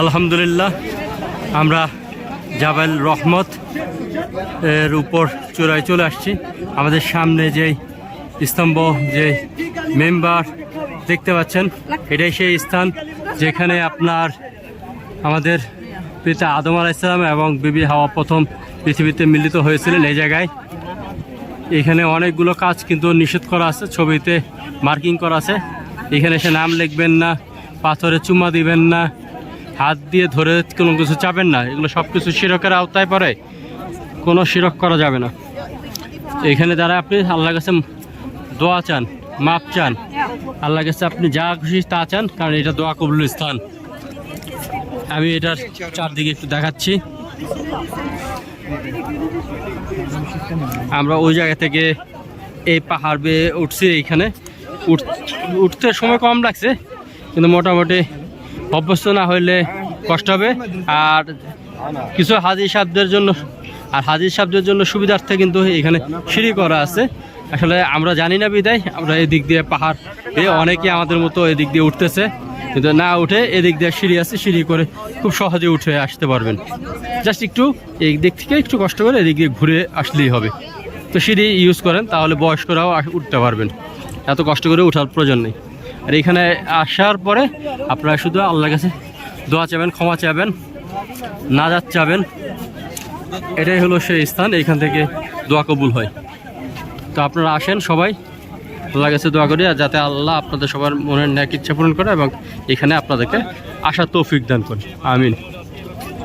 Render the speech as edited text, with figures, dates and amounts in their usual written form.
আলহামদুলিল্লাহ আমরা জাবাল রহমত এর উপর চূড়ায় চলে আসছি। আমাদের সামনে যেই স্তম্ভ, যে মেম্বার দেখতে পাচ্ছেন, এটাই সেই স্থান যেখানে আপনার আমাদের পিতা আদম আলাইহিস সালাম এবং বিবি হাওয়া প্রথম পৃথিবীতে মিলিত হয়েছিলেন। এই জায়গায় এখানে অনেকগুলো কাজ কিন্তু নিষেধ করা আছে, ছবিতে মার্কিং করা আছে। এখানে এসে নাম লিখবেন না, পাথরে চুমা দিবেন না, হাত দিয়ে ধরে কোনো কিছু চাবেন না। এগুলো সব কিছু শিরকের আওতায় পড়ে, কোনো শিরক করা যাবে না। এখানে দ্বারা আপনি আল্লাহর কাছে দোয়া চান, মাপ চান, আল্লাহর কাছে আপনি যা খুশি তা চান, কারণ এটা দোয়া কবুল স্থান। আমি এটার চারদিকে একটু দেখাচ্ছি। আমরা ওই জায়গা থেকে এই পাহাড় বেয়ে উঠছি। এইখানে উঠতে সময় কম লাগছে, কিন্তু মোটামুটি অভ্যস্ত না হইলে কষ্ট হবে। আর কিছু হাজি সাহেবদের জন্য সুবিধার্থে কিন্তু এখানে সিঁড়ি করা আছে। আসলে আমরা জানি না বিদায় আমরা এদিক দিয়ে পাহাড় অনেকে আমাদের মতো এদিক দিয়ে উঠতেছে, কিন্তু না উঠে এদিক দিয়ে সিঁড়ি আছে, সিঁড়ি করে খুব সহজে উঠে আসতে পারবেন। জাস্ট একটু এই দিক থেকে একটু কষ্ট করে এদিক দিয়ে ঘুরে আসলেই হবে। তো সিঁড়ি ইউজ করেন, তাহলে বয়স্করাও উঠতে পারবেন, এত কষ্ট করে ওঠার প্রয়োজন নেই। আর এখানে আসার পরে আপনারা শুধু আল্লাহর কাছে দোয়া চাবেন, ক্ষমা চাবেন, নাজাত চাবেন। এটাই হলো সেই স্থান, এইখান থেকে দোয়া কবুল হয়। তো আপনারা আসেন সবাই, আল্লাহর কাছে দোয়া করি, আর যাতে আল্লাহ আপনাদের সবার মনের ন্যাক ইচ্ছা পূরণ করে এবং এখানে আপনাদেরকে আসার তৌফিক দান করে। আমিন।